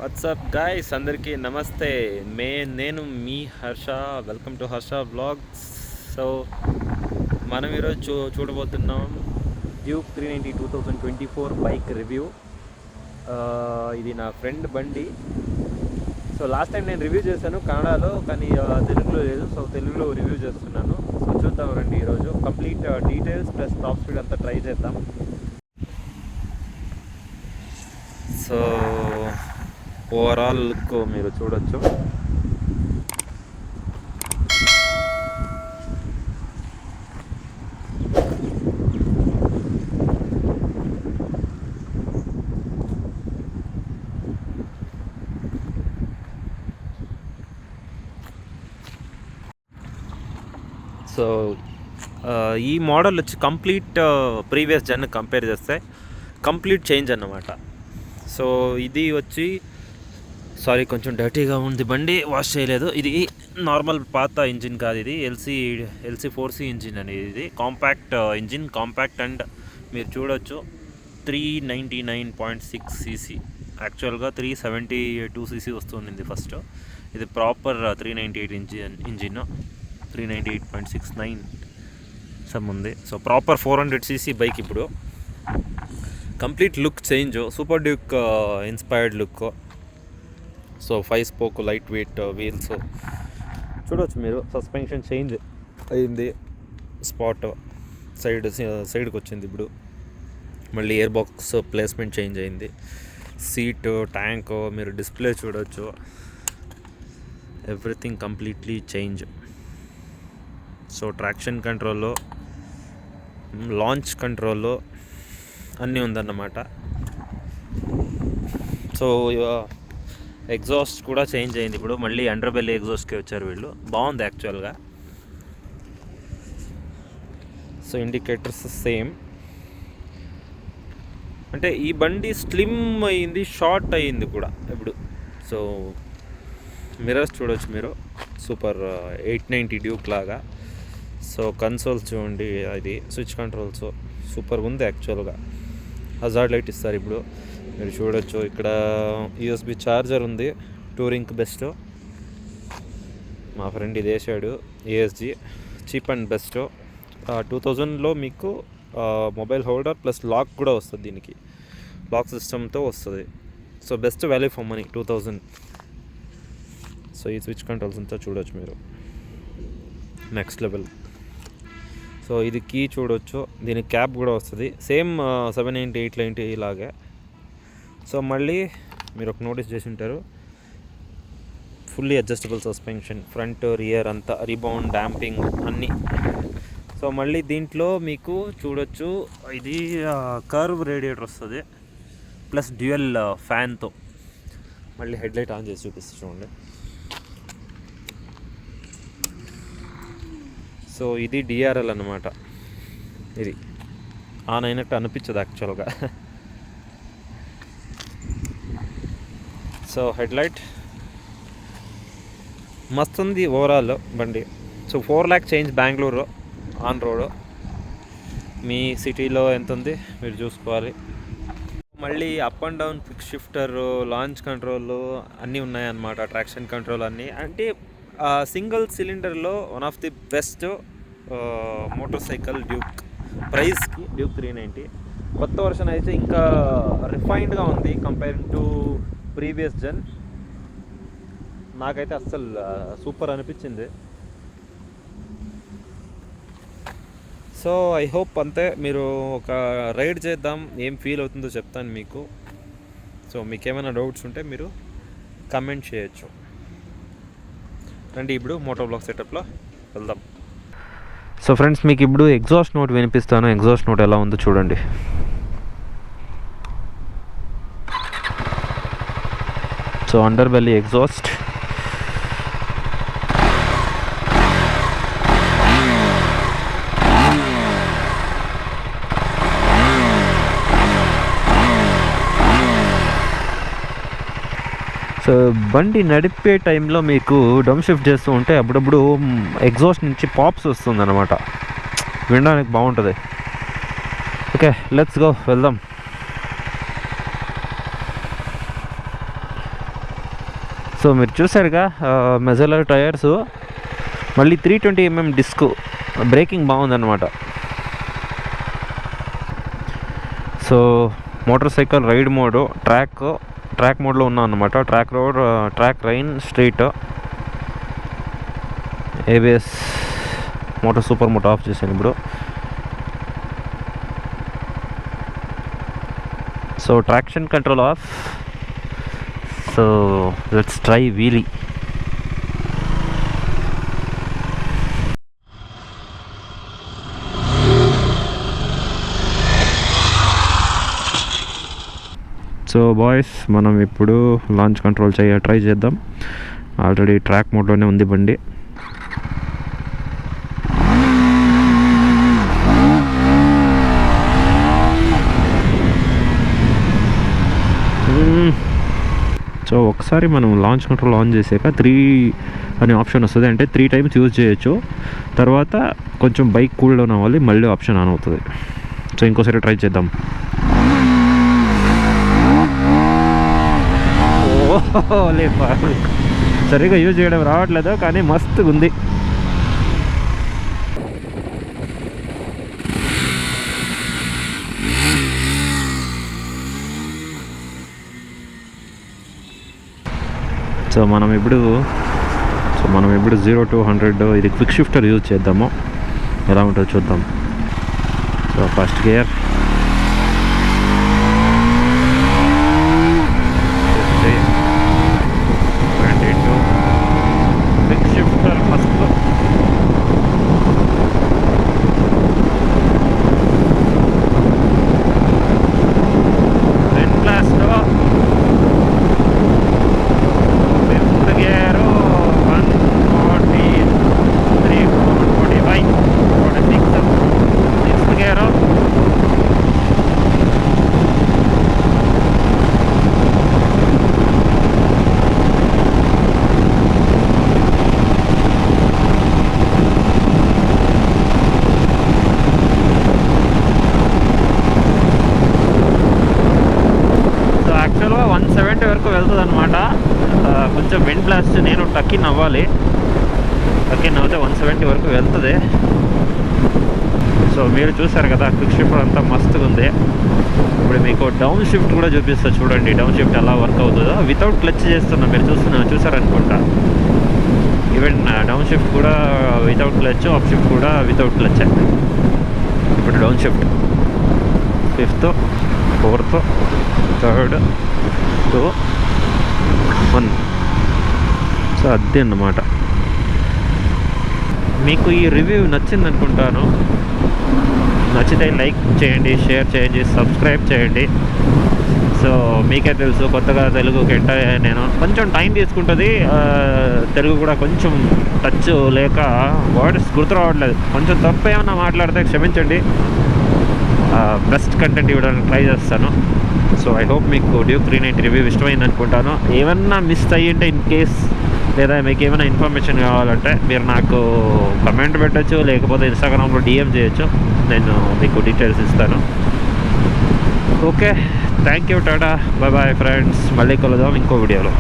WhatsApp guys, అందరికీ నమస్తే. నేను మీ Harsha. Welcome to Harsha vlogs. So మనం ఈరోజు చూడబోతున్నాం డ్యూక్ 390 2024 బైక్ రివ్యూ. ఇది నా ఫ్రెండ్ బండి. సో లాస్ట్ టైం నేను రివ్యూ చేశాను కన్నడలో, కానీ తెలుగులో లేదు. సో తెలుగులో రివ్యూ చేస్తున్నాను. సో చూద్దాం రండి ఈరోజు complete details plus top speed అంతా ట్రై చేద్దాం. సో ఓవరాల్ లుక్ మీరు చూడొచ్చు. సో ఈ మోడల్ వచ్చి కంప్లీట్ ప్రీవియస్ జన్ కంపేర్ చేస్తే కంప్లీట్ చేంజ్ అన్నమాట. సో ఇది వచ్చి కొంచెం డర్టీగా ఉంది బండి, వాష్ చేయలేదు. ఇది నార్మల్ పాత ఇంజిన్ కాదు, ఇది ఎల్సీ 4C ఇంజిన్ అనేది. ఇది కాంపాక్ట్ ఇంజిన్, కాంపాక్ట్ అండ్ మీరు చూడొచ్చు 399.6 cc. యాక్చువల్గా 372 cc వస్తుంది ఫస్ట్. ఇది ప్రాపర్ 398 ఇంజిన్ 398.69 సమ్ ఉంది. So proper 400 cc bike. ఇప్పుడు complete look change, super Duke inspired look. So 5 spoke light weight wheels చూడవచ్చు మీరు. సస్పెన్షన్ చేంజ్ అయింది, స్పాట్ సైడ్కి వచ్చింది. ఇప్పుడు మళ్ళీ ఇయర్ బాక్స్ ప్లేస్మెంట్ చేంజ్ అయింది. సీట్, ట్యాంక్, మీరు డిస్ప్లే చూడవచ్చు. Everything completely change. So traction కంట్రోల్లో, లాంచ్ కంట్రోల్లో అన్నీ ఉందన్నమాట. సో ఎగ్జాస్ట్ కూడా చేంజ్ అయింది. ఇప్పుడు మళ్ళీ అండర్ బెల్లీ ఎగ్జాస్ట్కి వచ్చారు వీళ్ళు. బాగుంది యాక్చువల్గా. So indicators same. అంటే ఈ బండి స్లిమ్ అయింది, షార్ట్ అయింది కూడా ఇప్పుడు. సో మిర్రర్స్ చూడవచ్చు మీరు, సూపర్ 890 డ్యూక్ లాగా. సో కన్సోల్స్ చూడండి, అది స్విచ్ కంట్రోల్స్ సూపర్గా ఉంది యాక్చువల్గా. హజార్డ్ లైట్ ఇస్తారు ఇప్పుడు, మీరు చూడొచ్చు. ఇక్కడ USB ఛార్జర్ ఉంది, టూరింగ్ బెస్ట్. మా ఫ్రెండ్ ఇది వేసాడు, ASG చీప్ అండ్ బెస్ట్. 2000లో మీకు మొబైల్ హోల్డర్ ప్లస్ లాక్ కూడా వస్తుంది, దీనికి లాక్ సిస్టమ్తో వస్తుంది. So best value for money 2000. So ఈ స్విచ్ కంట్రోల్స్ అంతా చూడవచ్చు మీరు, నెక్స్ట్ లెవెల్. సో ఇది కీ చూడవచ్చు, దీనికి క్యాప్ కూడా వస్తుంది, సేమ్ 790 890 ఇలాగే. సో మళ్ళీ మీరు ఒక నోటీస్ చేసి ఉంటారు, fully adjustable suspension, front rear అంతా, రీబౌండ్, డాంపింగ్ అన్నీ. సో మళ్ళీ దీంట్లో మీకు చూడొచ్చు, ఇది కర్వ్ రేడియేటర్ వస్తుంది ప్లస్ డ్యూయల్ ఫ్యాన్తో. మళ్ళీ హెడ్లైట్ ఆన్ చేసి చూపిస్తూ చూడండి. సో ఇది DRL అన్నమాట. ఇది ఆన్ అయినట్టు అనిపించదు యాక్చువల్గా. సో హెడ్లైట్ మస్తు ఉంది ఓవరాల్ బండి. So 4 lakh change Bengaluru on road. మీ సిటీలో ఎంత ఉంది మీరు చూసుకోవాలి. మళ్ళీ up and down quick shifter, launch control అన్నీ ఉన్నాయన్నమాట, ట్రాక్షన్ కంట్రోల్ అన్నీ. అంటే సింగిల్ సిలిండర్లో one of the best motorcycle Duke ప్రైస్కి. డ్యూక్ 390 కొత్త వర్షన్ అయితే ఇంకా రిఫైన్డ్గా ఉంది కంపేరింగ్ టు ప్రీవియస్ జన్. నాకైతే అస్సలు సూపర్ అనిపించింది. సో ఐ హోప్ అంతే. మీరు ఒక రైడ్ చేద్దాం, ఏం ఫీల్ అవుతుందో చెప్తాను మీకు. సో మీకు ఏమైనా డౌట్స్ ఉంటే మీరు కమెంట్ చేయొచ్చు. రండి ఇప్పుడు మోటో బ్లాగ్ సెటప్లో వెళ్దాం. సో ఫ్రెండ్స్, మీకు ఇప్పుడు ఎగ్జాస్ట్ నోట్ వినిపిస్తాను. ఎగ్జాస్ట్ నోట్ ఎలా ఉందో చూడండి. So under belly exhaust. So బండి నడిపే టైంలో మీకు డమ్ షిఫ్ట్ చేస్తూ ఉంటే అప్పుడప్పుడు ఎగ్జాస్ట్ నుంచి పాప్స్ వస్తుంది అనమాట, వినడానికి బాగుంటుంది. ఓకే, లెట్స్ గో, వెళ్దాం. సో మీరు చూసారుగా మెజలర్ టైర్స్, మళ్ళీ 320mm డిస్క్, బ్రేకింగ్ బాగుందన్నమాట. So motorcycle ride mode, track మోడ్లో ఉన్నా అన్నమాట. Track road, track rain, street, ABS, super moto off చేశాను ఇప్పుడు. So traction control off. So let's try wheelie. So boys, మనం ఇప్పుడు లాంచ్ కంట్రోల్ ట్రై చేద్దాం. Already track మోడ్లోనే ఉంది బండి. సో ఒకసారి మనం లాంచ్ కంట్రోల్ ఆన్ చేసాక 3 అనే ఆప్షన్ వస్తుంది. అంటే 3 టైమ్స్ యూజ్ చేయొచ్చు. తర్వాత కొంచెం బైక్ కూల్ డౌన్ అవ్వాలి, మళ్ళీ ఆప్షన్ ఆన్ అవుతుంది. సో ఇంకోసారి ట్రై చేద్దాం. సరిగా యూజ్ చేయడం రావట్లేదు, కానీ మస్తుగా ఉంది. సో మనం ఇప్పుడు 0 to 100 ఇది క్విక్ షిఫ్టర్ యూజ్ చేద్దాము. ఎలా ఉంటుందో చూద్దాం. So first gear, quick shifter first. వరకు వెళ్తుంది అనమాట. కొంచెం విండ్ బ్లాస్ట్, నేను టక్కిన్ అవ్వాలి. టక్కిన్ అవుతే 170 వరకు వెళ్తుంది. సో మీరు చూసారు కదా, క్విక్ షిఫ్ట్ అంతా మస్తుగా ఉంది. ఇప్పుడు మీకు డౌన్ షిఫ్ట్ కూడా చూపిస్తా చూడండి. డౌన్ షిఫ్ట్ ఎలా వర్క్ అవుతుందో వితౌట్ క్లచ్ చేస్తున్నా. మీరు చూసారనుకుంటా. ఈవెన్ డౌన్ షిఫ్ట్ కూడా వితౌట్ క్లచ్, అప్ షిఫ్ట్ కూడా వితౌట్ క్లచ్. ఇప్పుడు down shift 5th, 4th, 3rd, 2, 1. So అదే అన్నమాట. మీకు ఈ రివ్యూ నచ్చింది అనుకుంటాను. నచ్చితే లైక్ చేయండి, షేర్ చేయండి, సబ్స్క్రైబ్ చేయండి. సో మీకే తెలుసు, కొత్తగా తెలుగుకి ఎంటర్ నేను కొంచెం టైం తీసుకుంటుంది. తెలుగు కూడా కొంచెం టచ్ లేక వర్డ్స్ గుర్తు రావట్లేదు. కొంచెం తప్పు ఏమన్నా మాట్లాడితే క్షమించండి. బెస్ట్ కంటెంట్ ఇవ్వడానికి ట్రై చేస్తాను. సో ఐ హోప్ మీకు డ్యూక్ 390 రివ్యూ ఇష్టమైంది అనుకుంటాను. ఏమన్నా మిస్ అయ్యింటే ఇన్ కేస్, లేదా మీకు ఏమైనా ఇన్ఫర్మేషన్ కావాలంటే మీరు నాకు కమెంట్ పెట్టచ్చు, లేకపోతే ఇన్స్టాగ్రామ్లో DM చేయొచ్చు. నేను మీకు డీటెయిల్స్ ఇస్తాను. ఓకే, థ్యాంక్ యూ, టాటా, బాయ్ బాయ్ ఫ్రెండ్స్. మళ్ళీ కలుద్దాం ఇంకో వీడియోలో.